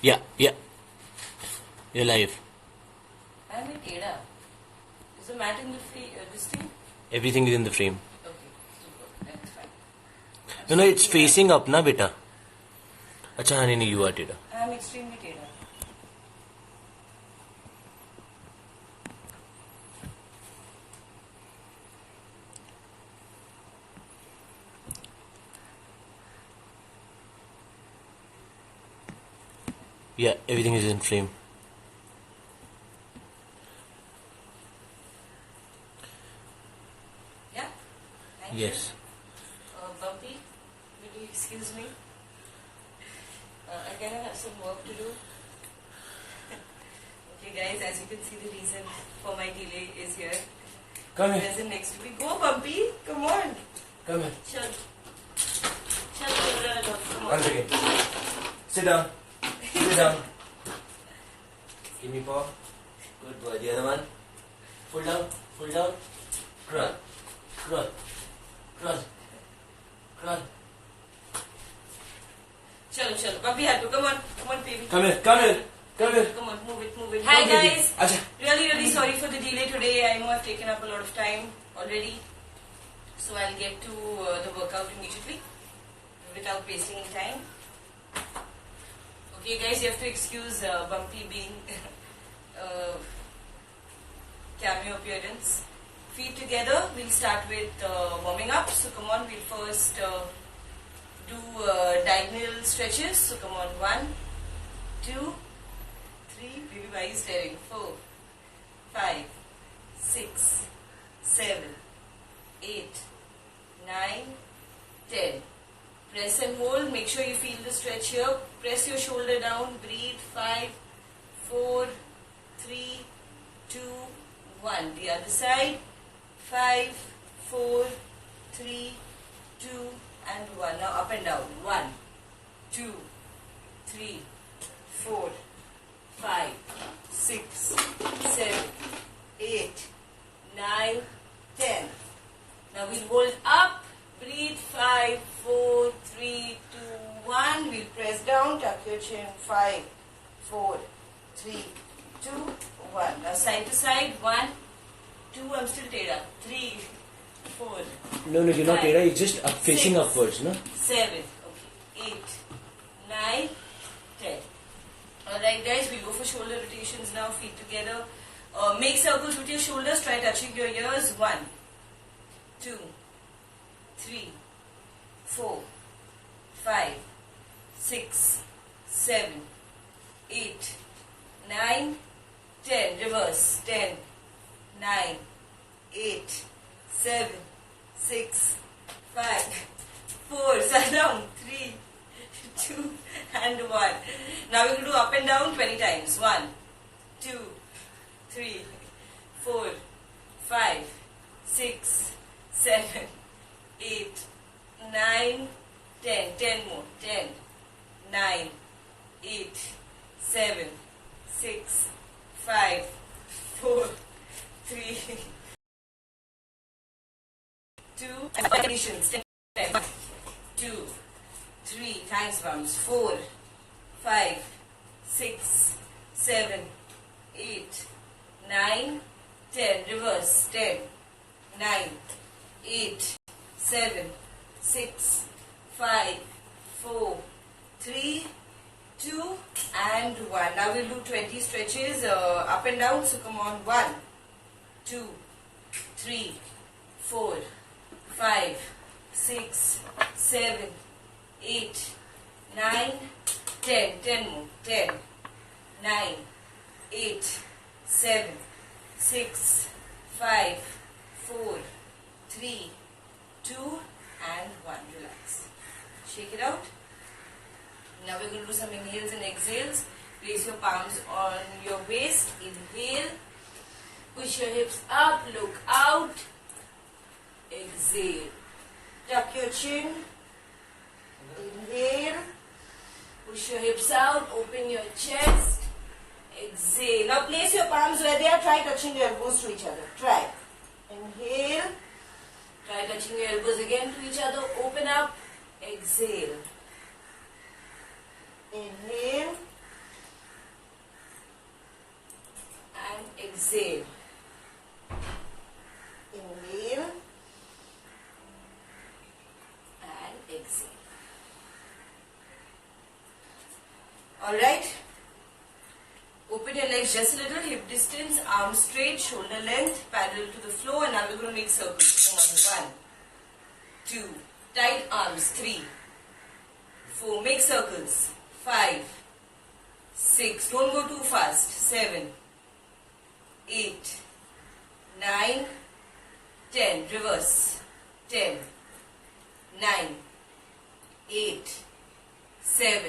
Yeah, yeah. You're live. I'm in Ada. Is the mat in the free, this thing? Everything is in the frame. Okay, super. That's fine. No, it's facing up, na beta. अच्छा हाँ नहीं you are Teda. I'm extremely Ada. Yeah, everything is in frame. Yeah? Thank Yes. you. Bumpy, will you excuse me? I kind of have some work to do. Okay guys, as you can see, the reason for my delay is here. Come here. Present next to me. Go Bumpy, come on. Come here. Chal. Chal, come on. Once again. Sit down. Sit down. Give me paw. Good boy. The other one. Pull down. Pull down. Crawl. Crawl. Crawl. Crawl. Chalo. Bumpy, have to come on. Come on, baby. Come here. Come here. Come here. Come on, move it. Hi Come here. guys. Acha. Really sorry for the delay today. I know I've taken up a lot of time already. So I'll get to the workout immediately without wasting any time. Okay guys, you have to excuse Bumpy being cameo appearance. Feet together. We'll start with warming up. So come on, we'll first do diagonal stretches. So come on, 1, 2, 3, baby, why are you staring? 4, 5, 6, 7, 8, 9, 10. Press and hold. Make sure you feel the stretch here. Press your shoulder down. Breathe. 5, 4, 3, 2, 1. The other side. 5, 4, 3, 2, and 1. Now up and down. 1, 2, 3, 4, 5, 6, 7, 8, 9, 10. Now we'll hold up. Breathe. 5, 4, 3, 2, 1. We'll press down. Tuck your chin. 5, 4, 3, 2, 1. Now side to side. 1, 2. I'm still Teda. 3, 4. No, you're not Teda. It's just facing 6, upwards, no? 7. Okay. 8, 9, 10. Alright guys, we'll go for shoulder rotations now. Feet together. Make circles with your shoulders. Try touching your ears. 1, 2, 3, 4, 5, 6, 7, 8, 9, 10. Reverse. 10, 9, 8, 7, 6, 5, 4. Sit down. 3, 2, and 1. Now we will do up and down 20 times. 1, 2, 3, 4, 5, 6, 7, 8, 9, 10. 10 more. 10, 9, 8, 7, 6, 5, 4, 3, 2, and conditions. 10, 1, 2, 3, thanks bumps. 4, 5, 6, 7, 8, 9, 10. Reverse. 10, 9, 8, 7, 6, 5, 4, 3, 2, and 1. Now we'll do 20 stretches up and down. So come on. 1, 2, 3, 4, 5, 6, 7, 8, 9, 10. 10 more. 10, 9, 8, 7, 6, 5, 4, 3, 2, and 1. Relax. Shake it out. Now we're going to do some inhales and exhales. Place your palms on your waist. Inhale. Push your hips up. Look out. Exhale. Tuck your chin. Inhale. Push your hips out. Open your chest. Exhale. Now place your palms where they are. Try touching your elbows to each other. Try. Inhale. Try touching your elbows again to each other. Open up. Exhale. Inhale. exhale. Inhale and exhale. Alright. Open your legs just a little, hip distance, arms straight, shoulder length, parallel to the floor, and now we're going to make circles. Come on, 1, 2, tight arms, 3, 4, make circles, 5, 6, don't go too fast, 7, 8, 9, 10, reverse, 10, 9, 8, 7,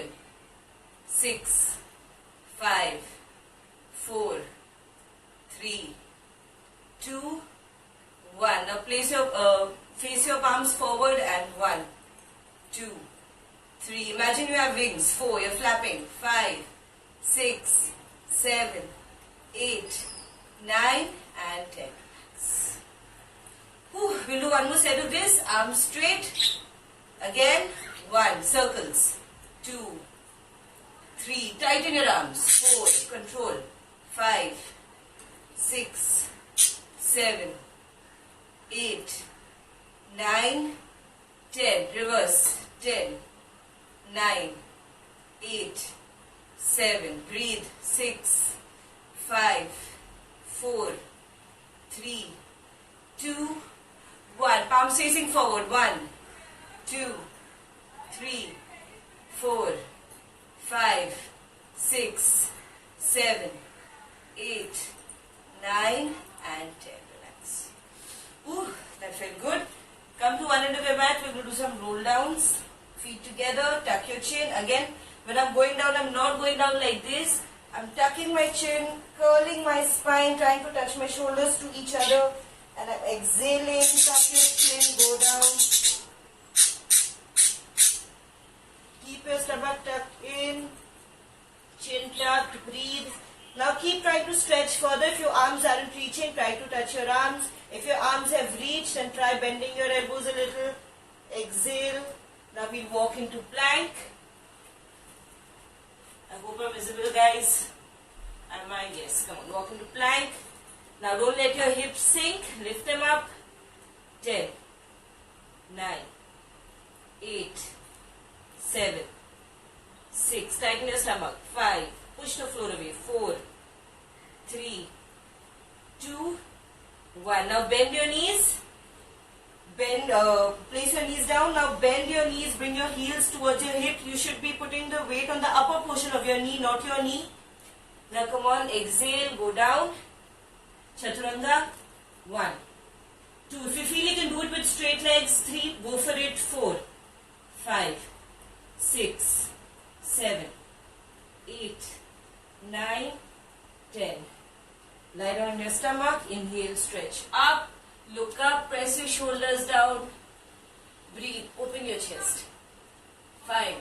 6, 5, 4, 3, 2, 1. Now face your palms forward and 1, 2, 3. Imagine you have wings. 4, you're flapping. 5, 6, 7, 8, 9 and 10. Whew. We'll do one more set of this. Arms straight. Again. 1, circles. 2, 3, tighten your arms. 4, control. 5, 6, 7, 8, 9, 10. Reverse. 10, 9, 8, 7. Breathe. 6, 5, 4, 3, 2, 1. Palms facing forward. 1, 2, 3, 4, 5, 6, 7, 8, 9 and 10. Relax. Ooh, that felt good. Come to one end of your mat. We're going to do some roll downs. Feet together. Tuck your chin. Again, when I'm going down, I'm not going down like this. I'm tucking my chin, curling my spine, trying to touch my shoulders to each other. And I'm exhaling. Tuck your chin. Go down. Keep your stomach tucked in. Chin tucked. Breathe. Now keep trying to stretch further. If your arms aren't reaching, try to touch your arms. If your arms have reached, then try bending your elbows a little. Exhale. Now we'll walk into plank. I hope I'm visible, guys. Am I? Yes. Come on, walk into plank. Now don't let your hips sink. Lift them up. 10, 9, 8, 7, 6. Tighten your stomach. 5. Push the floor away. 4, 3, 2, 1. Now bend your knees. Place your knees down. Now bend your knees. Bring your heels towards your hip. You should be putting the weight on the upper portion of your knee, not your knee. Now come on. Exhale. Go down. Chaturanga. 1, 2. If you feel you can do it with straight legs. 3. Go for it. 4, 5, 6, 7, 8, 9, 10. Lie down on your stomach. Inhale, stretch up. Look up. Press your shoulders down. Breathe. Open your chest. 5,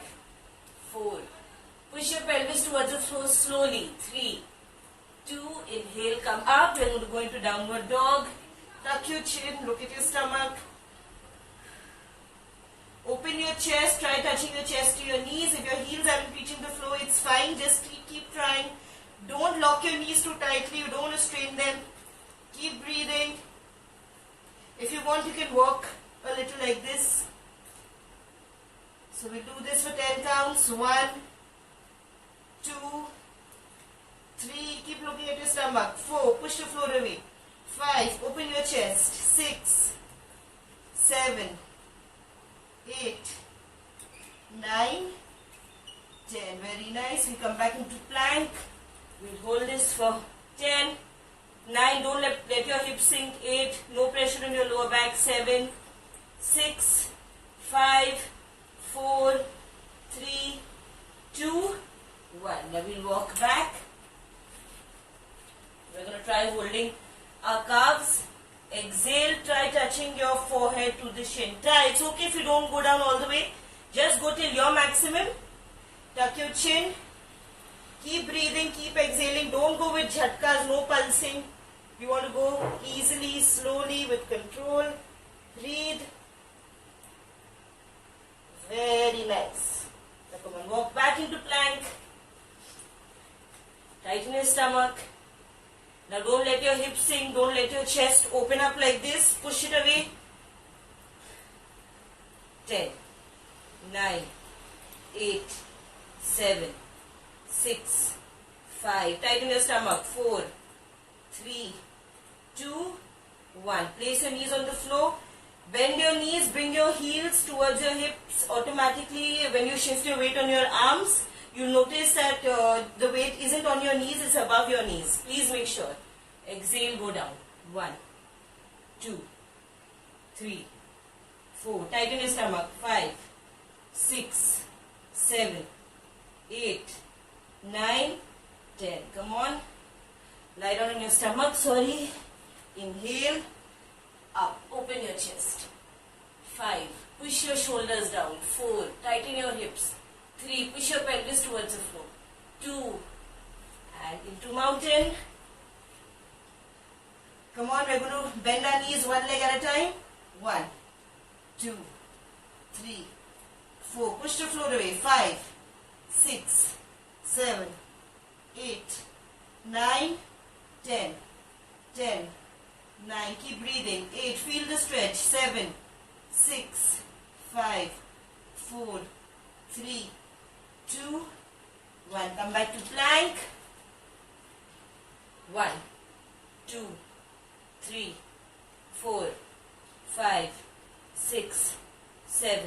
4. Push your pelvis towards the floor slowly. 3, 2. Inhale, come up. We're going to go into downward dog. Tuck your chin. Look at your stomach. Open your chest. Try touching your chest to your knees. If your heels aren't reaching the floor, it's fine. Just keep trying. Don't lock your knees too tightly. You don't want to strain them. Keep breathing. If you want, you can walk a little like this. So we'll do this for 10 counts. 1, 2, 3. Keep looking at your stomach. 4. Push the floor away. 5. Open your chest. 6, 7, 8, 9, 10. Very nice. We come back into plank. We'll hold this for 10, 9. Don't let your hips sink. 8. No pressure on your lower back. 7, 6, 5, 4, 3, 2, 1. Now we'll walk back. We're going to try holding our calves. Exhale, try touching your forehead to the shin. Try. It's okay if you don't go down all the way. Just go till your maximum. Tuck your chin. Keep breathing, keep exhaling. Don't go with jhatkas, no pulsing. You want to go easily, slowly, with control. Breathe. Very nice. Now come on, walk back into plank. Tighten your stomach. Now don't let your hips sink, don't let your chest open up like this. Push it away. 10, 9, 8, 7, 6, 5. Tighten your stomach. 4, 3, 2, 1. Place your knees on the floor. Bend your knees, bring your heels towards your hips. Automatically, when you shift your weight on your arms, you'll notice that the weight isn't on your knees, it's above your knees. Please make sure. Exhale, go down. 1, 2, 3, 4. Tighten your stomach. 5, 6, 7, 8, 9, 10. Come on. Lie down on your stomach. Sorry. Inhale. Up. Open your chest. 5. Push your shoulders down. 4. Tighten your hips. 3. Push your pelvis towards the floor. 2. And into mountain. Come on, we're going to bend our knees one leg at a time. 1, 2, 3, 4. Push the floor away. 5, 6, 7, 8, 9, 10. 10, 9. Keep breathing. 8. Feel the stretch. 7, 6, 5, 4, 3, 2, 1. Come back to plank. 1, 2, 3, 4, 5, 6, 7,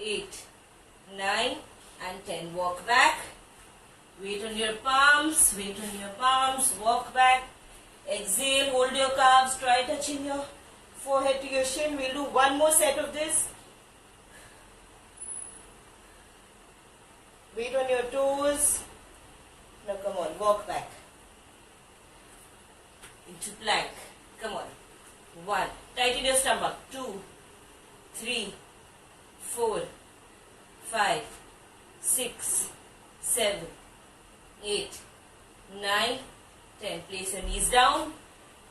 8, 9 and 10. Walk back. Weight on your palms. Weight on your palms. Walk back. Exhale. Hold your calves. Try touching your forehead to your shin. We'll do one more set of this. Weight on your toes. Now come on. Walk back. Into plank. Come on. 1. Tighten your stomach. 2, 3, 4, 5, 6, 7, 8, 9, 10. Place your knees down.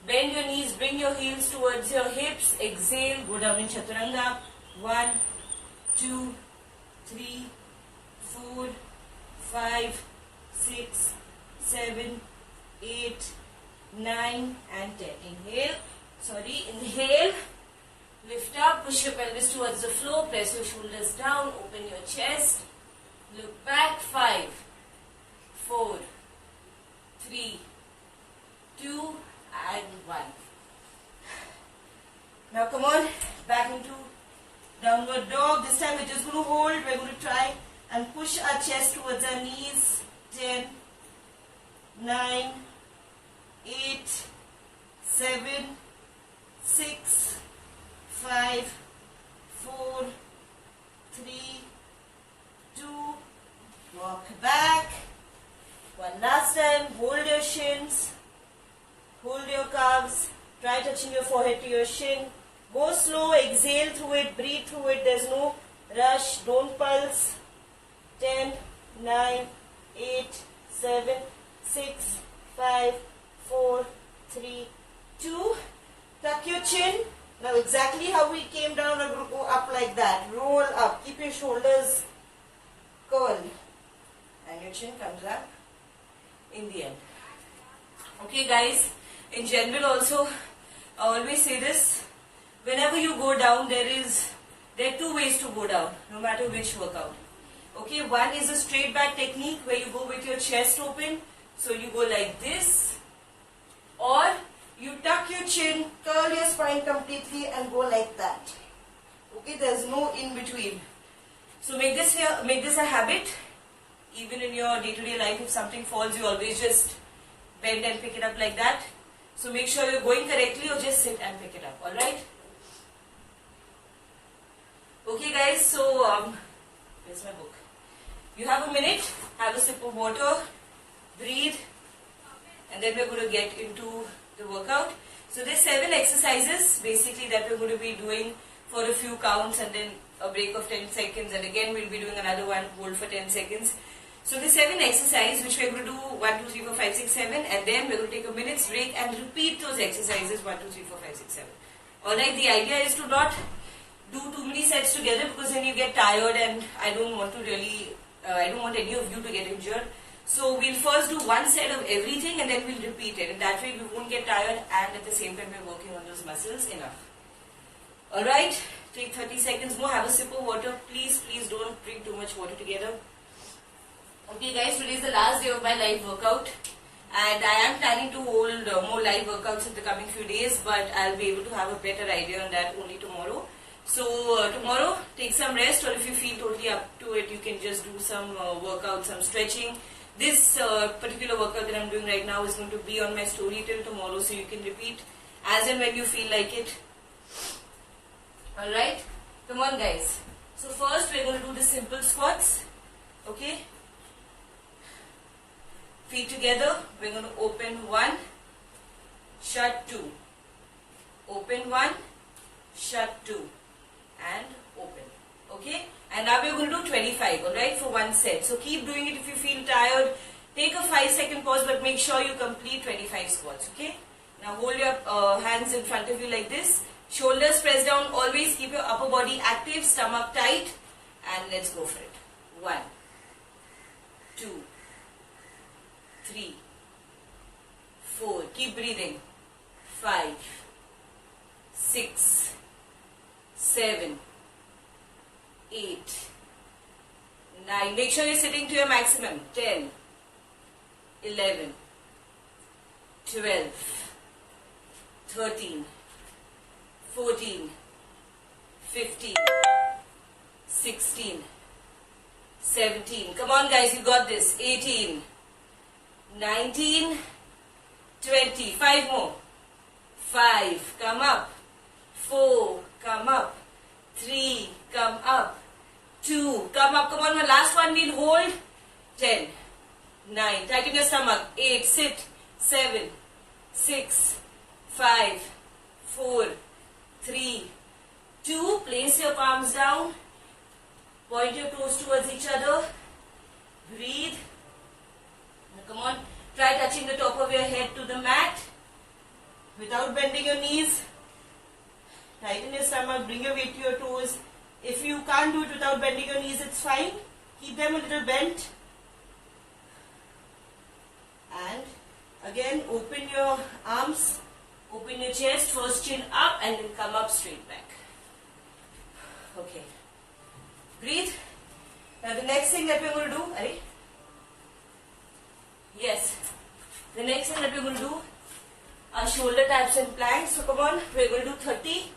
Bend your knees. Bring your heels towards your hips. Exhale. Go down in Chaturanga. 1, 2, 3, 4, 5, 6, 7, 8, 9 and 10. Inhale. Inhale. Lift up. Push your pelvis towards the floor. Press your shoulders down. Open your chest. Look back. 5, 4, 3, 2 and 1. Now come on. Back into downward dog. This time we're just going to hold. We're going to try and push our chest towards our knees. 10, 9, 8, 7, 6, 5, 4, 3, 2. Walk back. One last time. Hold your shins. Hold your calves. Try touching your forehead to your shin. Go slow. Exhale through it. Breathe through it. There's no rush. Don't pulse. 10, 9, 8, 7, 6, 5, 4, 3, 2. Tuck your chin. Now exactly how we came down, we're going to go up like that. Roll up. Keep your shoulders curled. And your chin comes up in the end. Okay guys, in general also, I always say this. Whenever you go down, there are two ways to go down, no matter which workout. Okay, one is a straight back technique where you go with your chest open. So you go like this. Or you tuck your chin, curl your spine completely and go like that. Okay, there's no in between. So make this a habit. Even in your day-to-day life, if something falls, you always just bend and pick it up like that. So make sure you're going correctly or just sit and pick it up. Alright? Okay guys, so where's my book? You have a minute, have a sip of water, breathe, and then we're going to get into the workout. So there's 7 exercises basically that we're going to be doing for a few counts and then a break of 10 seconds, and again we'll be doing another one, hold for 10 seconds. So the 7 exercises which we're going to do 1, 2, 3, 4, 5, 6, 7, and then we're going to take a minute's break and repeat those exercises 1, 2, 3, 4, 5, 6, 7. Alright, the idea is to not do too many sets together because then you get tired, and I don't want any of you to get injured. So we'll first do one set of everything and then we'll repeat it. And that way we won't get tired and at the same time we're working on those muscles enough. Alright, take 30 seconds more. Have a sip of water. Please don't drink too much water together. Okay guys, today is the last day of my live workout. And I am planning to hold more live workouts in the coming few days. But I'll be able to have a better idea on that only tomorrow. So tomorrow, take some rest, or if you feel totally up to it, you can just do some workout, some stretching. This particular workout that I'm doing right now is going to be on my story till tomorrow, so you can repeat as and when you feel like it. Alright, come on guys. So first we're going to do the simple squats. Okay. Feet together. We're going to open 1, shut 2. Open 1, shut 2. And open. Okay. And now we're going to do 25. Alright, for one set. So keep doing it if you feel tired. Take a 5-second pause, but make sure you complete 25 squats. Okay. Now hold your hands in front of you like this. Shoulders press down. Always keep your upper body active. Stomach tight. And let's go for it. 1, 2, 3, 4. Keep breathing. 5, 6, 7, 8, 9. Make sure you're sitting to your maximum. 10, 11, 12, 13, 14, 15, 16, 17. Come on guys, you got this. 18, 19, 20. 5 more. 5, come up. 4, come up. 3, come up. 2, come up. Come on, my last one we'll hold. 10, 9, tighten your stomach. 8, sit. 7, 6, 5, 4, 3, 2. Place your palms down. Point your toes towards each other. Breathe. Now come on. Try touching the top of your head to the mat without bending your knees. Tighten your stomach. Bring your weight to your toes. If you can't do it without bending your knees, it's fine. Keep them a little bent. And again, open your arms. Open your chest. First chin up and then come up straight back. Okay. Breathe. Now the next thing that we're going to do, yes, the next thing that we're going to do are shoulder taps and planks. So come on, we're going to do 30.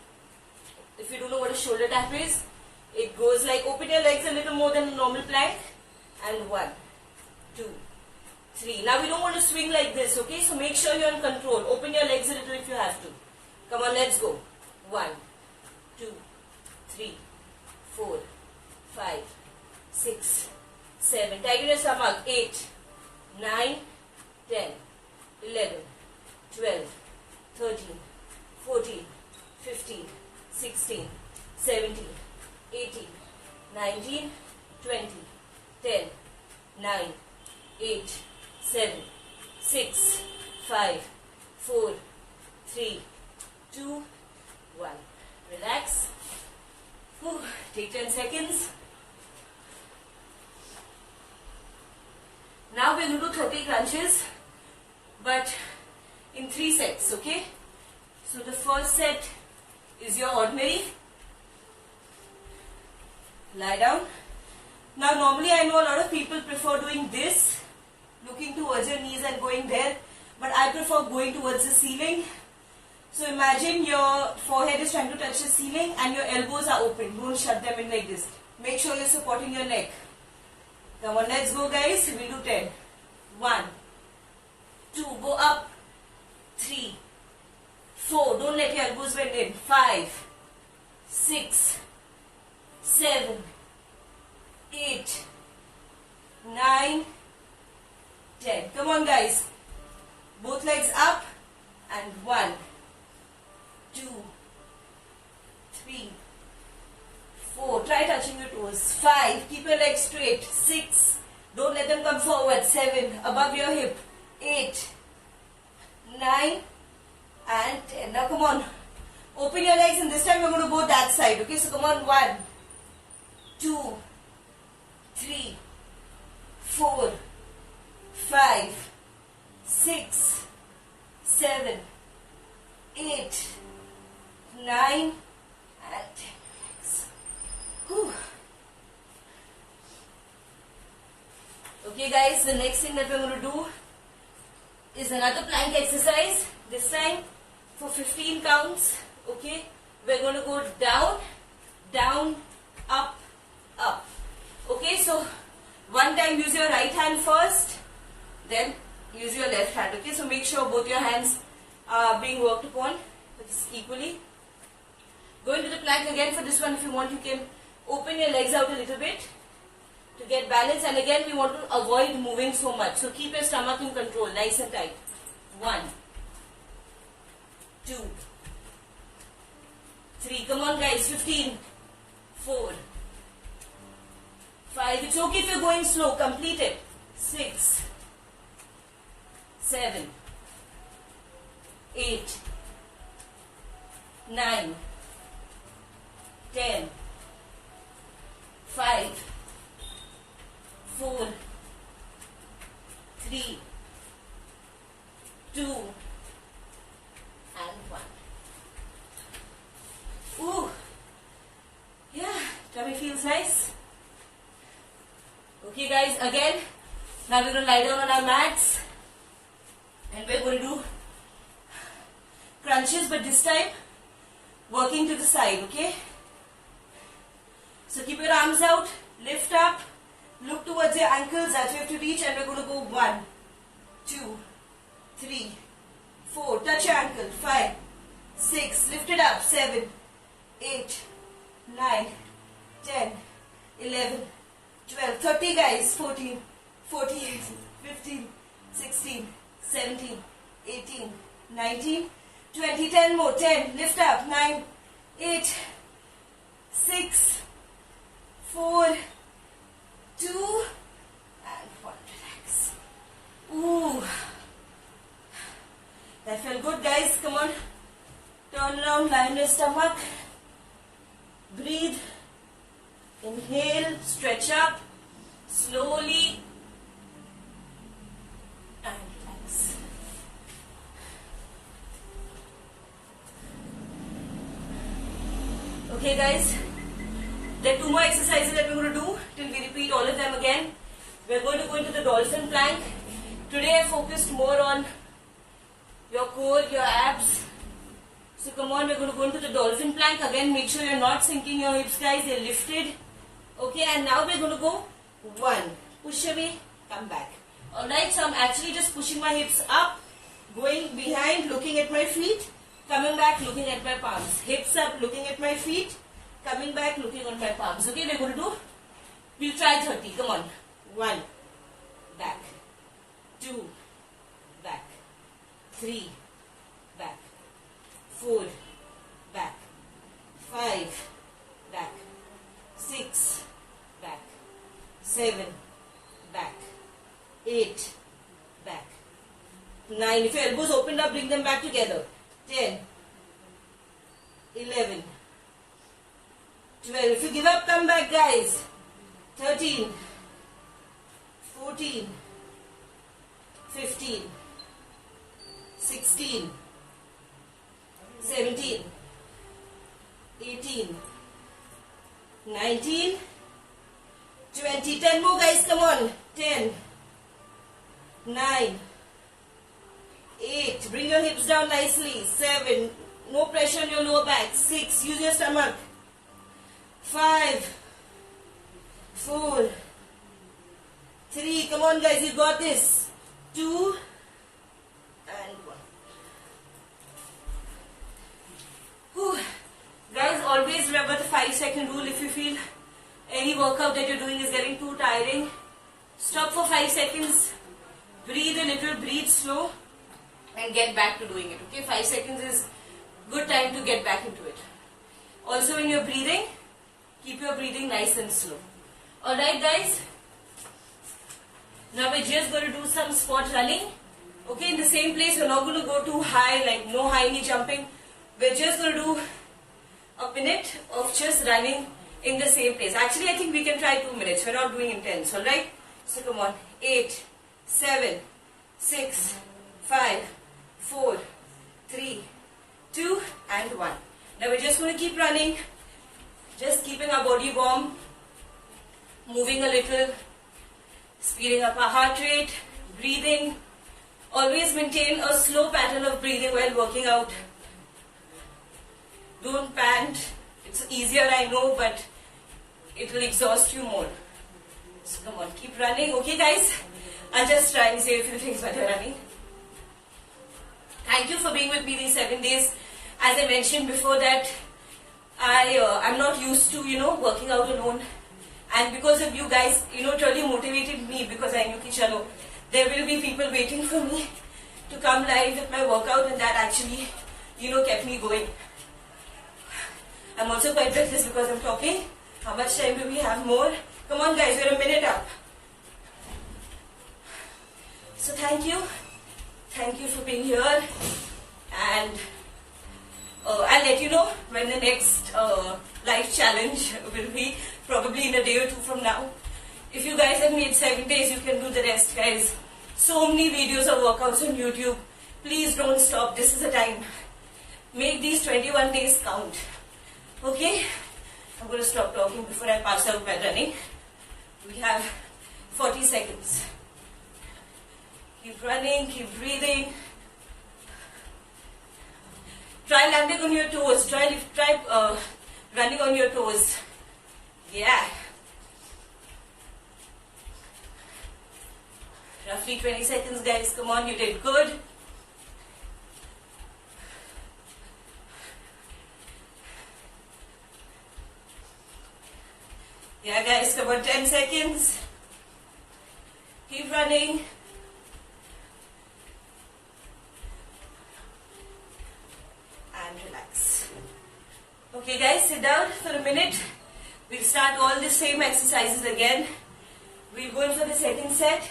If you don't know what a shoulder tap is, it goes like open your legs a little more than a normal plank. And 1, 2, 3. Now we don't want to swing like this, okay? So make sure you're in control. Open your legs a little if you have to. Come on, let's go. 1, 2, 3, 4, 5, 6, 7. Tighten your stomach. 8, 9, 10, 11, 12, 13, 14, 15, 16, 17, 18, 19, 20, 10, 9, 8, 7, 6, 5, 4, 3, 2, 1. Relax. Whew. Take 10 seconds. Now we're going to do 30 crunches, but in 3 sets, okay? So the first set is your ordinary. Lie down. Now normally I know a lot of people prefer doing this, looking towards your knees and going there, but I prefer going towards the ceiling. So imagine your forehead is trying to touch the ceiling and your elbows are open. Don't shut them in like this. Make sure you're supporting your neck. Come on, let's go guys. We'll do 10. 1, 2, go up. 3, 4, don't let your elbows bend in. 5, 6, 7, 8, 9, 10. Come on guys. Both legs up. And 1, 2, 3, 4. Try touching your toes. 5. Keep your legs straight. 6. Don't let them come forward. 7. Above your hip. 8, 9, and 10. Now come on. Open your legs and this time we're going to go that side. Okay, so come on. 1, 2, 3, 4, 5, 6, 7, 8, 9, and 10. Relax. Whew. Okay guys, the next thing that we're going to do is another plank exercise. This time for 15 counts. Okay, we're going to go down, down, up, up. Okay, so one time use your right hand first, then use your left hand. Okay, so make sure both your hands are being worked upon equally. Go into the plank again. For this one, if you want, you can open your legs out a little bit to get balance, and again we want to avoid moving so much, so keep your stomach in control, nice and tight. 1, 2, 3, come on guys, 15, 4, 5, it's okay if you're going slow, complete it, 6, 7, 8, 9, 10, 5, 4, 3, 2, and 1. Ooh, yeah, tummy feels nice. Okay guys, again, now we're going to lie down on our mats and we're going to do crunches, but this time working to the side, okay? So keep your arms out, lift up, look towards your ankles as you have to reach, and we're going to go 1, 2, 3, 4, touch your ankle, 5, 6, lift it up, 7, 8, 9, 10, 11, 12, 30 guys, 14, 14, 15, 16, 17, 18, 19, 20, 10 more, 10, lift up, 9, 8, 6, 4, 2, and 1, relax. Ooh, that felt good guys, come on, turn around, lie on your stomach, breathe, inhale, stretch up, slowly, and relax. Okay guys, there are 2 more exercises that we're going to do till we repeat all of them again. We're going to go into the dolphin plank. Today I focused more on your core, your abs. So come on, we're going to go into the dolphin plank. Again, make sure you're not sinking your hips guys, they're lifted. Okay, and now we're going to go 1, push away, come back. Alright, so I'm actually just pushing my hips up, going behind, looking at my feet, coming back, looking at my palms. Hips up, looking at my feet, coming back, looking on my palms. Okay, we're going to do, we'll try 30. Come on. 1, back. 2, back. 3, back. 4, back. 5, back. 6, back. 7, back. 8, back. 9. If your elbows opened up, bring them back together. 10, 11, 12. If you give up, come back guys. 13, 14, 15, 16, 17, 18, 19, 20. 10 more guys, come on. 10, 9, 8. Bring your hips down nicely. 7. No pressure on your lower back. 6. Use your stomach. 5, 4, 3. Come on guys, you got this. 2 and 1. Whew. Guys, always remember the 5-second rule. If you feel any workout that you're doing is getting too tiring, stop for 5 seconds, breathe a little, breathe slow, and get back to doing it. Okay, 5 seconds is good time to get back into it. Also, when you're breathing, keep your breathing nice and slow. Alright guys, now we're just going to do some squat running. Okay, in the same place, we're not going to go too high, like no high knee jumping. We're just going to do a minute of just running in the same place. Actually, I think we can try 2 minutes. We're not doing intense, alright? So come on, 8, 7, 6, 5, 4, 3, 2 and 1. Now we're just going to keep running, just keeping our body warm, moving a little, speeding up our heart rate, breathing. Always maintain a slow pattern of breathing while working out. Don't pant. It's easier, I know, but it will exhaust you more. So come on, keep running. Okay guys, I'll just try and say a few things while you're running. Thank you for being with me these 7 days. As I mentioned before that, I'm not used to, working out alone. And because of you guys, it really motivated me, because I knew ki chalo, there will be people waiting for me to come live with my workout, and that actually, kept me going. I'm also quite breathless because I'm talking. How much time do we have more? Come on guys, we're a minute up. So thank you. Thank you for being here. And I'll let you know when the next life challenge will be, probably in a day or 2 from now. If you guys have made 7 days, you can do the rest, guys. So many videos of workouts on YouTube. Please don't stop. This is the time. Make these 21 days count. Okay? I'm going to stop talking before I pass out while running. We have 40 seconds. Keep running, keep breathing. Try landing on your toes. Try running on your toes. Yeah. Roughly 20 seconds, guys. Come on, you did good. Yeah, guys, come on, 10 seconds. Keep running. And relax. Okay, guys, sit down for a minute. We'll start all the same exercises again. We'll go in for the second set.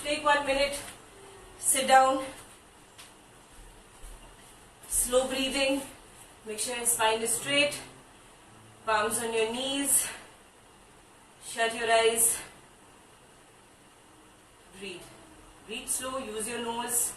Take 1 minute. Sit down. Slow breathing. Make sure your spine is straight. Palms on your knees. Shut your eyes. Breathe. Breathe slow. Use your nose.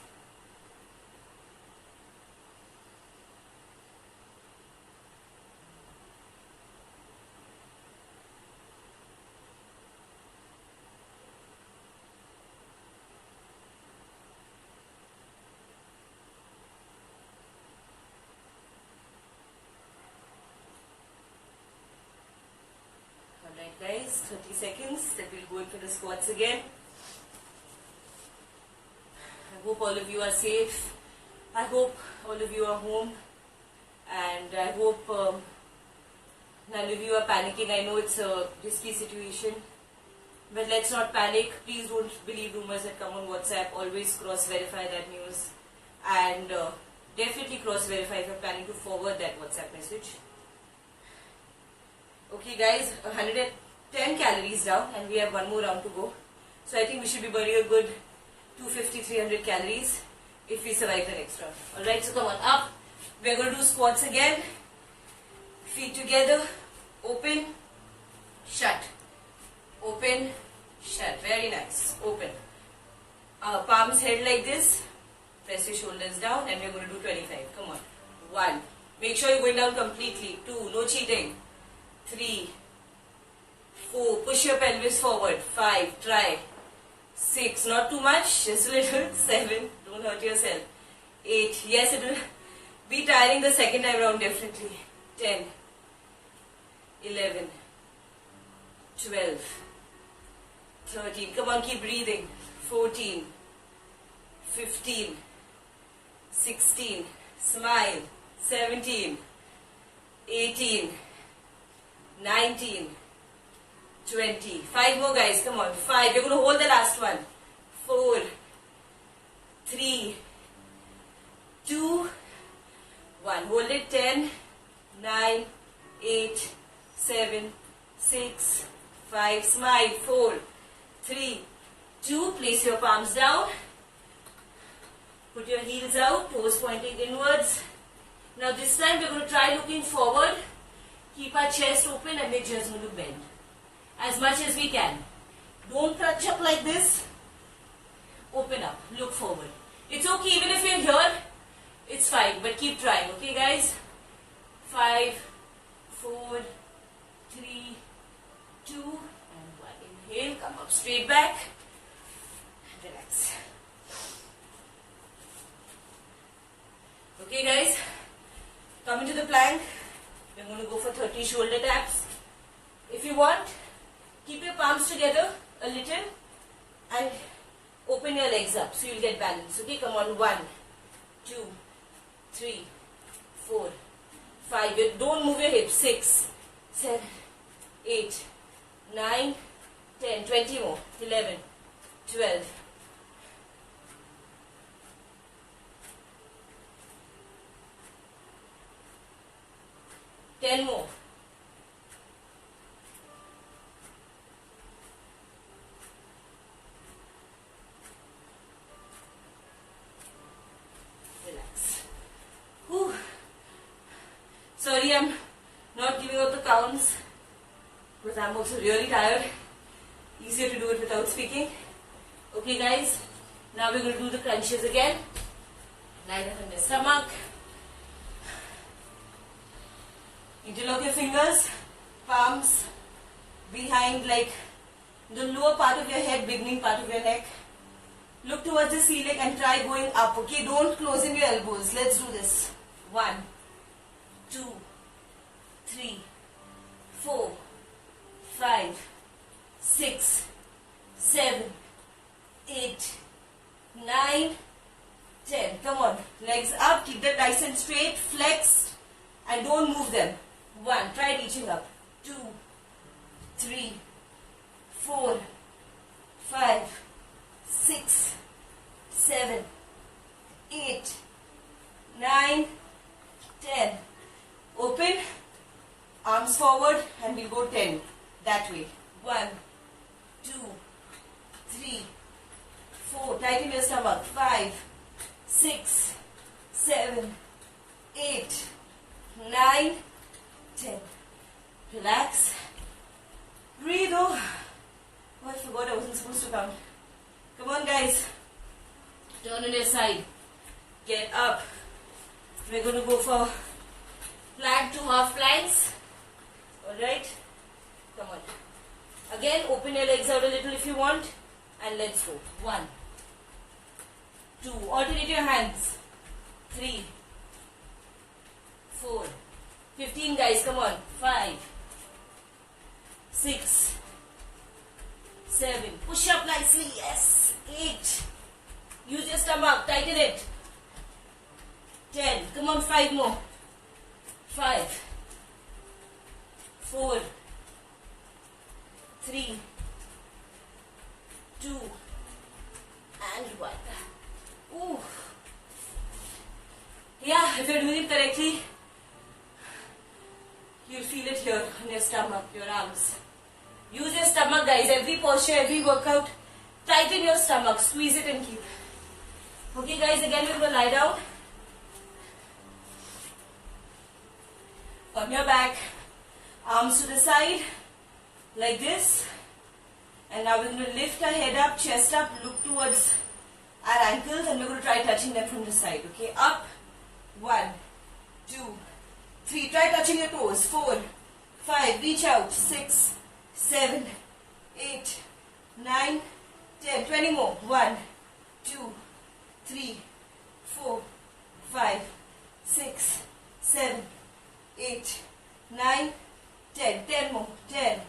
Alright guys, 30 seconds, then we'll go in for the squats again. I hope all of you are safe. I hope all of you are home. And I hope none of you are panicking. I know it's a risky situation. But let's not panic. Please don't believe rumors that come on WhatsApp. Always cross-verify that news. And definitely cross-verify if you're planning to forward that WhatsApp message. Okay guys, 110 calories down and we have 1 more round to go. So I think we should be burning a good 250-300 calories if we survive the next round. Alright, so come on, up. We're going to do squats again. Feet together, open, shut. Open, shut. Very nice. Open. Palms held like this. Press your shoulders down and we're going to do 25. Come on. 1. Make sure you're going down completely. 2. No cheating. 3, 4, push your pelvis forward. 5, try. 6, not too much, just a little. 7, don't hurt yourself. 8, yes, it will be tiring the second time round definitely. 10, 11, 12, 13, come on, keep breathing. 14, 15, 16, smile. 17, 18, 19, 20. 5 more guys, come on. 5. You're going to hold the last one. 4, 3, 2, 1. Hold it. 10, 9, 8, 7, 6, 5. Smile. 4, 3, 2. Place your palms down. Put your heels out. Toes pointing inwards. Now this time we're going to try looking forward. Keep our chest open and we're just going to bend as much as we can. Don't crunch up like this. Open up. Look forward. It's okay even if you're here. It's fine. But keep trying. Okay, guys? 5, 4, 3, 2, and 1. Inhale. Come up straight back. Relax. Okay, guys? Coming to the plank. We're going to go for 30 shoulder taps. If you want, keep your palms together a little and open your legs up so you'll get balance. Okay, come on. 1, 2, 3, 4, 5. Don't move your hips. 6, 7, 8, 9, 10. 20 more. 11, 12. 10 more. Relax. Whew. Sorry, I'm not giving out the counts because I'm also really tired. Easier to do it without speaking. Okay, guys. Now we're going to do the crunches again. Lie down on your stomach. Interlock your fingers, palms behind, like the lower part of your head, beginning part of your neck. Look towards the ceiling and try going up, okay? Don't close in your elbows. Let's do this. 1, 2, 3, 4, 5, 6, 7, 8, 9, 10. Come on. Legs up. Keep them nice and straight. Flexed. And don't move them. 1. Try reaching up. 2, 3, 4, 5, 6, 7, 8, 9, 10. Open. Arms forward and we'll go 10. That way. 1, 2, 3, 4. Tighten your stomach. 5, 6, 7, 8, 9, 10. Relax. Breathe. Oh, I forgot I wasn't supposed to count. Come on, guys. Turn on your side. Get up. We're going to go for plank to half planks. Alright? Come on. Again, open your legs out a little if you want. And let's go. 1, 2. Alternate your hands. 3, 4, 15, guys, come on. 5, 6, 7. Push up nicely. Yes. 8. Use your stomach. Tighten it. 10. Come on, 5 more. 5, 4, 3, 2, and 1. Ooh. Yeah, if you're doing it correctly, you'll feel it here on your stomach, your arms. Use your stomach, guys. Every posture, every workout, tighten your stomach. Squeeze it and keep. Okay, guys, again we're going to lie down. On your back, arms to the side, like this. And now we're going to lift our head up, chest up, look towards our ankles, and we're going to try touching them from the side. Okay, up. 1, 2, 3. Try touching your toes. 4, 5. Reach out. 6, 7, 8, 9, 10. 20 more. 1, 2, 3, 4, 5, 6, 7, 8, 9, 10. 10 more. 10,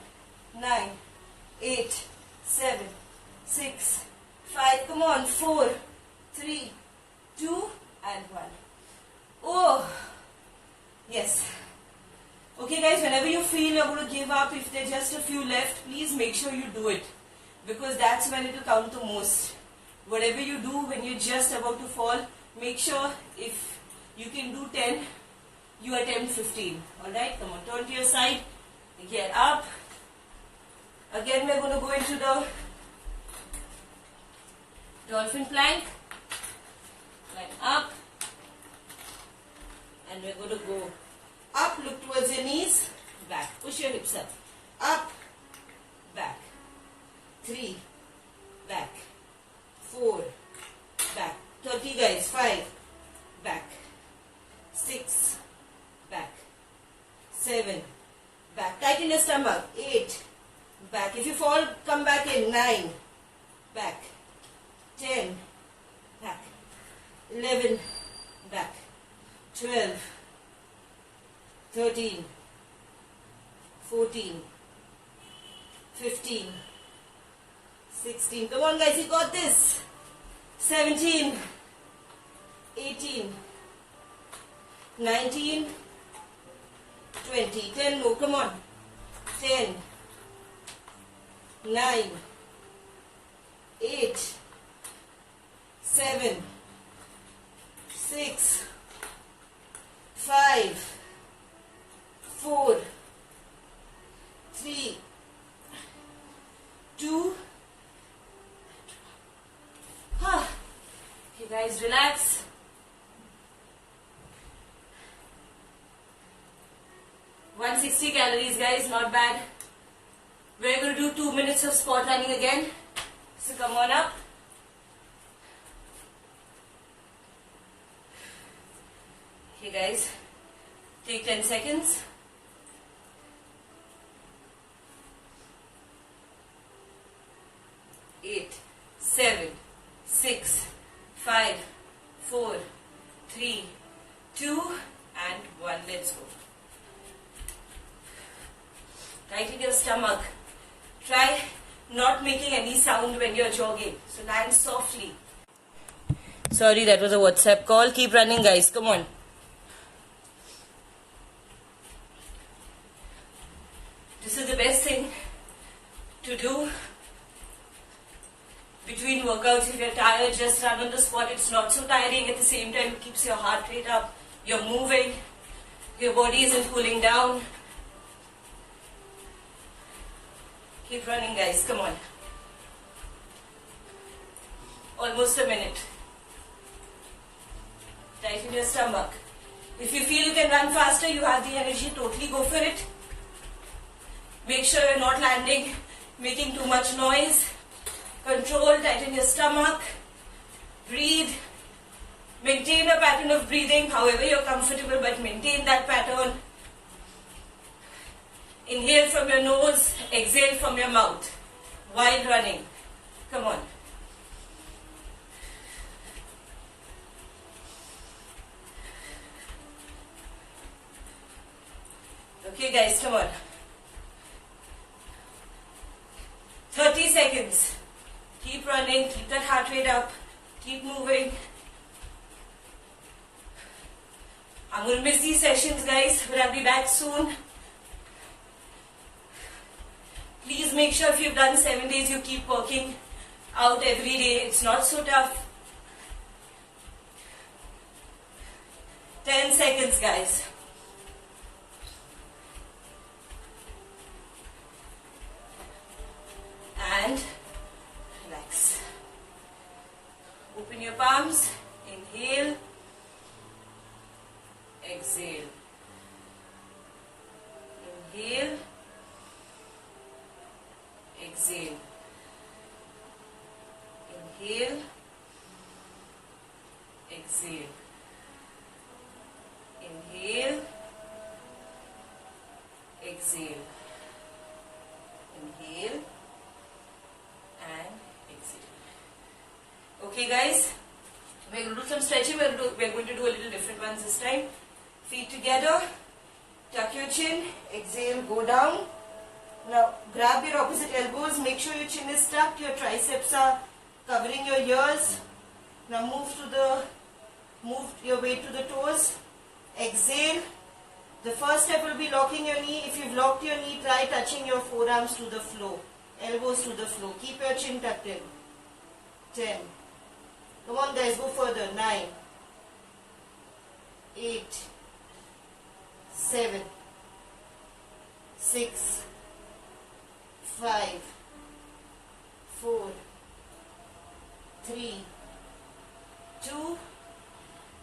9, 8, 7, 6, 5. Come on. 4, 3, 2, and 1. Oh, yes. Okay, guys, whenever you feel you're going to give up, if there's just a few left, please make sure you do it. Because that's when it will count the most. Whatever you do when you're just about to fall, make sure if you can do 10, you attempt 15. Alright, come on, turn to your side, get up. Again, we're going to go into the dolphin plank. Plank up. And we're going to go up, look towards your knees, back. Push your hips up. Up, back. 3, back, 4, back, 30 guys, 5, back, 6, back, 7, back, tighten your stomach, 8, back, if you fall, come back in, 9, back, 10, back, 11, back, 12, 13, 14, 15, 16, come on guys, you got this, 17, 18, 19, 20, 10 more, come on, 10, 9, 8, 7, 6, 5, 4, 3, 2, okay guys, relax. $160 calories guys, not bad. We're going to do 2 minutes of squat running again. So come on up. Okay guys, take 10 seconds. Eight, 7, 6, 5, 4, 3, 2 and 1. Let's go. Tighten your stomach. Try not making any sound when you're jogging. So land softly. Sorry, that was a WhatsApp call. Keep running guys. Come on. This is the best thing to do between workouts. If you're tired, just run on the spot. It's not so tiring. At the same time, it keeps your heart rate up. You're moving. Your body isn't cooling down. Keep running guys, come on. Almost a minute. Tighten your stomach. If you feel you can run faster, you have the energy, totally go for it. Make sure you're not landing, making too much noise. Control, tighten your stomach. Breathe. Maintain a pattern of breathing, however you're comfortable, but maintain that pattern. Inhale from your nose, exhale from your mouth while running. Come on. Okay guys, come on. 30 seconds. Keep running, keep that heart rate up, keep moving. I'm going to miss these sessions guys, but I'll be back soon. Please make sure if you've done 7 days, you keep working out every day. It's not so tough. 10 seconds guys. And relax. Open your palms. Inhale. Exhale. Inhale. Exhale. Inhale. Exhale. Inhale. Exhale. Inhale. And exhale. Okay guys, we're going to do some stretching. We're going to do a little different ones this time. Feet together. Tuck your chin. Exhale. Go down. Now grab your opposite elbows, make sure your chin is tucked, your triceps are covering your ears. Now move your weight to the toes. Exhale. The first step will be locking your knee. If you've locked your knee, try touching your forearms to the floor, elbows to the floor. Keep your chin tucked in. 10. Come on guys, go further. 9, 8, 7, 6, 5, 4, 3, 2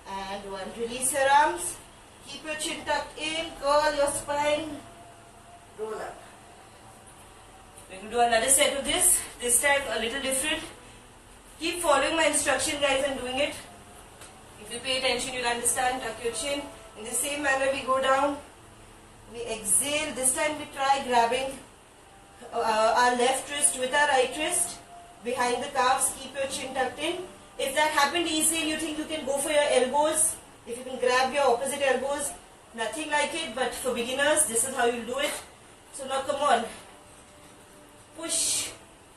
and 1. Release your arms. Keep your chin tucked in. Curl your spine. Roll up. We're going to do another set of this. This time a little different. Keep following my instruction, guys, and doing it. If you pay attention, you'll understand. Tuck your chin. In the same manner, we go down. We exhale. This time we try grabbing our left wrist with our right wrist behind the calves. Keep your chin tucked in. If that happened easily and you think you can go for your elbows, if you can grab your opposite elbows, nothing like it, but for beginners, this is how you do it. So now come on. Push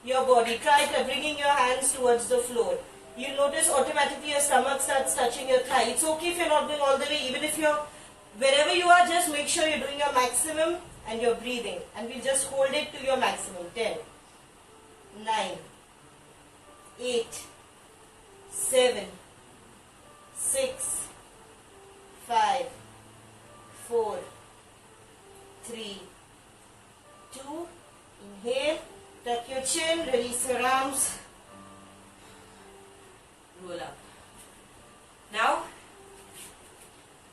your body. Try bringing your hands towards the floor. You'll notice automatically your stomach starts touching your thigh. It's okay if you're not going all the way. Even if you're, wherever you are, just make sure you're doing your maximum and you're breathing. And we'll just hold it to your maximum. 10, 9, 8, 7, 6, 5, 4, 3, 2, inhale, tuck your chin, release your arms, roll up. Now,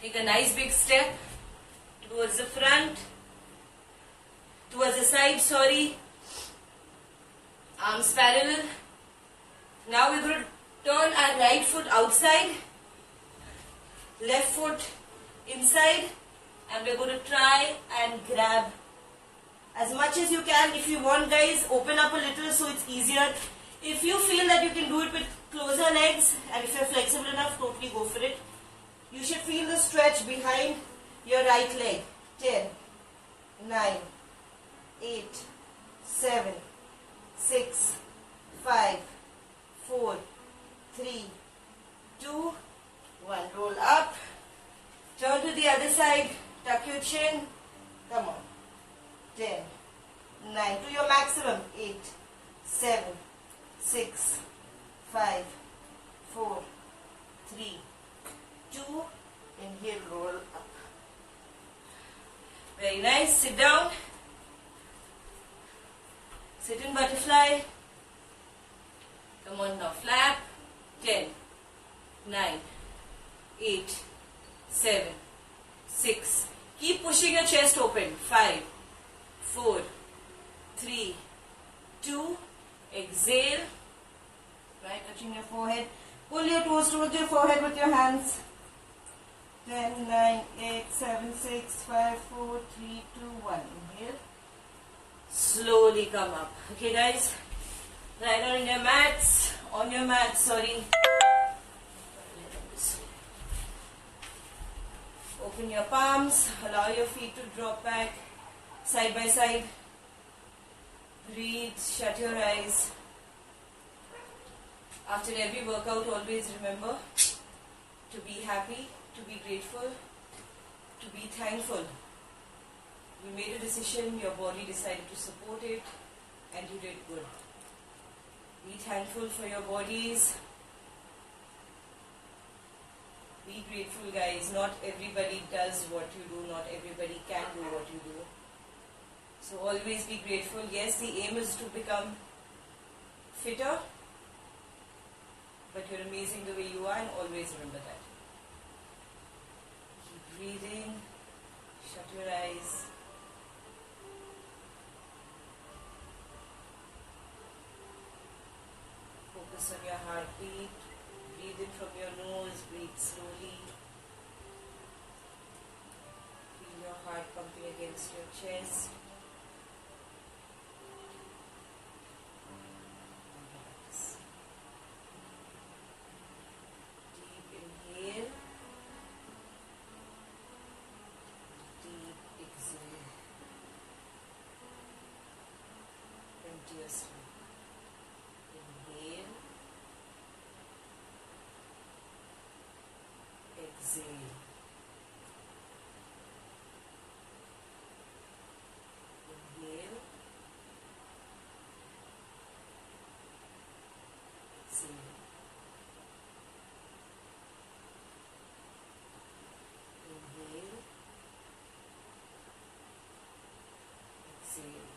take a nice big step towards the front, towards the side, sorry, arms parallel. Now we're going to turn our right foot outside, left foot inside, and we're going to try and grab as much as you can. If you want, guys, open up a little so it's easier. If you feel that you can do it with closer legs, and if you're flexible enough, totally go for it. You should feel the stretch behind your right leg. 10, 9, 8, 7, 6, 5, 4, 3, 2, 1. Roll up. Turn to the other side. Tuck your chin. Come on. 10, 9. To your maximum. 8, 7, 6, 5, 4, 3, 2. Inhale, roll up. Very nice. Sit down. Sit in butterfly. Come on now. Flap. 10, 9, 8, 7, 6. Keep pushing your chest open. 5, 4, 3, 2. Exhale. Right, touching your forehead. Pull your toes towards your forehead with your hands. 10, 9, 8, 7, 6, 5, 4, 3, 2, 1. Inhale. Slowly come up. Okay, guys. Lie down in your mats. On your mat, sorry. Open your palms. Allow your feet to drop back side by side. Breathe. Shut your eyes. After every workout, always remember to be happy, to be grateful, to be thankful. You made a decision, your body decided to support it, and you did good. Be thankful for your bodies. Be grateful, guys. Not everybody does what you do. Not everybody can do what you do. So always be grateful. Yes, the aim is to become fitter, but you're amazing the way you are, and always remember that. Keep breathing. Shut your eyes. Focus on your heartbeat. Breathe in from your nose. Breathe slowly. Feel your heart pumping against your chest. Relax. Deep inhale. Deep exhale. Empty your stomach. Inhale. Exhale. Inhale. Exhale. Inhale. Exhale.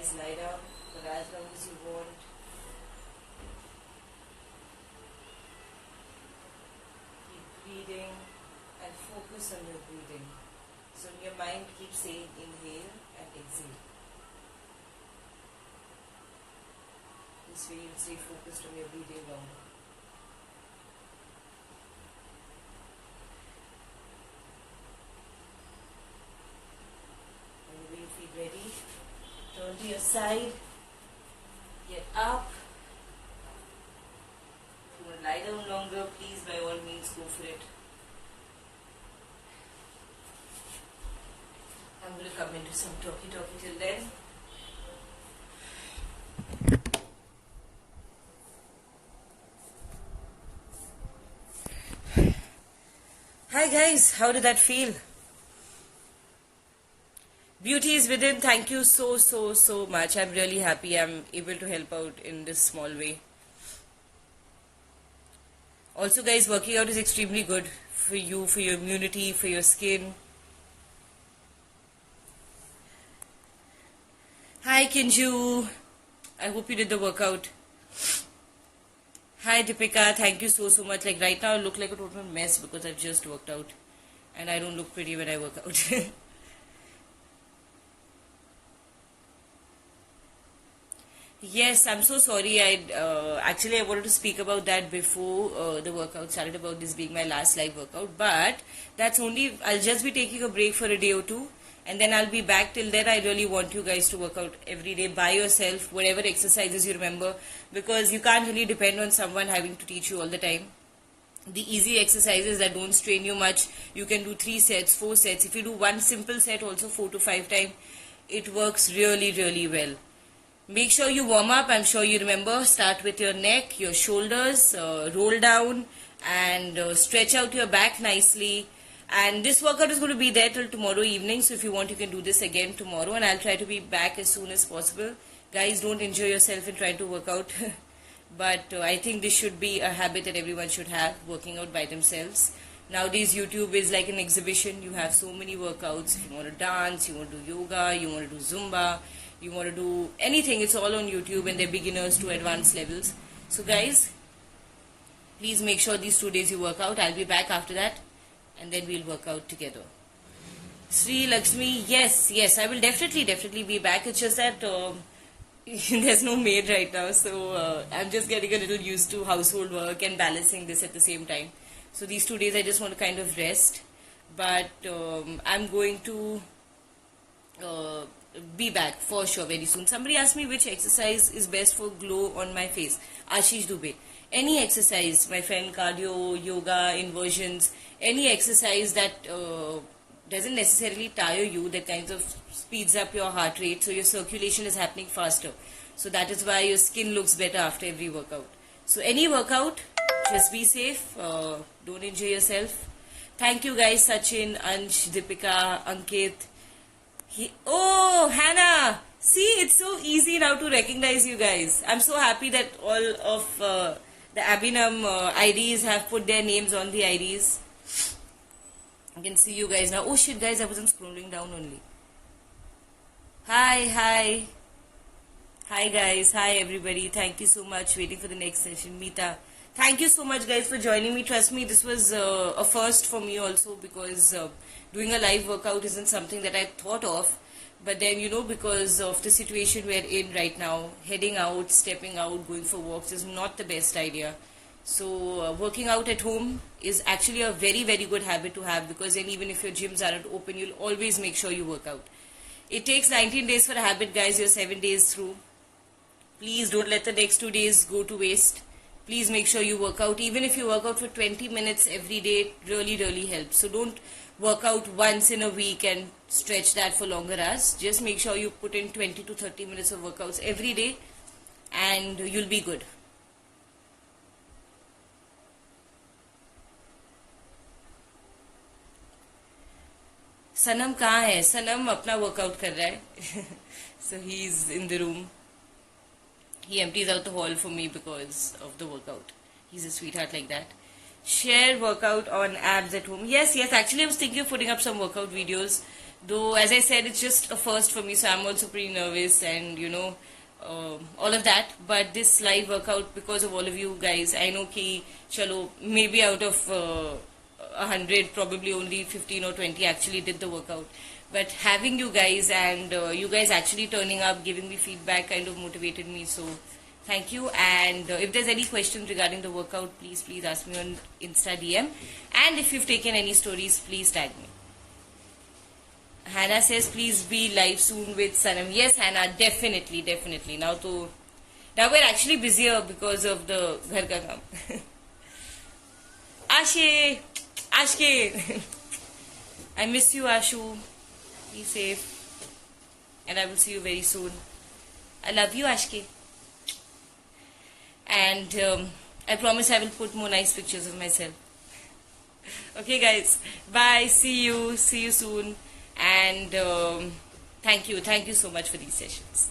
guys lie down for as long as you want. Keep breathing and focus on your breathing. So in your mind, keep saying inhale and exhale. This way you'll stay focused on your breathing longer. Whenever you feel ready, turn to your side, get up. If you want to lie down longer, please by all means go for it. I'm going to come into some talkie till then. Hi guys, how did that feel? Beauty is within. Thank you so much. I'm really happy I'm able to help out in this small way. Also guys, working out is extremely good for you, for your immunity, for your skin. Hi Kinju, I hope you did the workout. Hi Deepika, thank you so much. Like right now I look like a total mess because I've just worked out and I don't look pretty when I work out. Yes, I'm so sorry. I wanted to speak about that before the workout started, about this being my last live workout, but that's only, I'll just be taking a break for a day or two and then I'll be back. Till then I really want you guys to work out every day by yourself, whatever exercises you remember, because you can't really depend on someone having to teach you all the time. The easy exercises that don't strain you much, you can do 3 sets, 4 sets. If you do one simple set also 4 to 5 times, it works really well. Make sure you warm up. I'm sure you remember. Start with your neck, your shoulders, roll down and stretch out your back nicely. And this workout is going to be there till tomorrow evening. So if you want, you can do this again tomorrow. And I'll try to be back as soon as possible. Guys, don't injure yourself in trying to work out. But I think this should be a habit that everyone should have, working out by themselves. Nowadays, YouTube is like an exhibition. You have so many workouts. If you want to dance, you want to do yoga, you want to do Zumba, you want to do anything, it's all on YouTube, and they're beginners to advanced levels. So guys, please make sure these 2 days you work out. I'll be back after that and then we'll work out together. Sri Lakshmi, yes, I will definitely be back. It's just that there's no maid right now, so I'm just getting a little used to household work and balancing this at the same time. So these 2 days I just want to kind of rest, but I'm going to be back for sure very soon. Somebody asked me which exercise is best for glow on my face. Ashish Dubey. Any exercise, my friend, cardio, yoga, inversions, any exercise that doesn't necessarily tire you, that kind of speeds up your heart rate, so your circulation is happening faster. So that is why your skin looks better after every workout. So any workout, just be safe, don't injure yourself. Thank you guys, Sachin, Ansh, Deepika, Ankit. Oh, Hannah! See, it's so easy now to recognize you guys. I'm so happy that all of the Abhinam IDs have put their names on the IDs. I can see you guys now. Oh shit, guys, I wasn't scrolling down only. Hi guys, hi everybody. Thank you so much. Waiting for the next session. Meeta, thank you so much guys for joining me. Trust me, this was a first for me also, because doing a live workout isn't something that I thought of. But then, you know, because of the situation we're in right now, heading out, stepping out, going for walks is not the best idea. So working out at home is actually a very good habit to have, because then even if your gyms aren't open, you'll always make sure you work out. It takes 19 days for a habit, guys. You're 7 days through. Please don't let the next 2 days go to waste. Please make sure you work out. Even if you work out for 20 minutes every day, it really helps. So don't work out once in a week and stretch that for longer hours. Just make sure you put in 20 to 30 minutes of workouts every day and you'll be good. Sanam कहाँ है? Sanam अपना workout कर रहा है. So he's in the room. He empties out the hall for me because of the workout. He's a sweetheart like that. Share workout on abs at home. Yes, actually I was thinking of putting up some workout videos, though as I said it's just a first for me, so I'm also pretty nervous and all of that. But this live workout, because of all of you guys, I know ki chalo, maybe out of 100 probably only 15 or 20 actually did the workout. But having you guys and you guys actually turning up, giving me feedback kind of motivated me, so thank you. And if there's any questions regarding the workout, please ask me on Insta DM. And if you've taken any stories, please tag me. Hannah says, please be live soon with Sanam. Yes, Hannah, definitely. Now we're actually busier because of the ghar ka kaam. Ashke. I miss you, Ashu. Be safe. And I will see you very soon. I love you, Ashke. And I promise I will put more nice pictures of myself. Okay guys, bye, see you soon. And thank you so much for these sessions.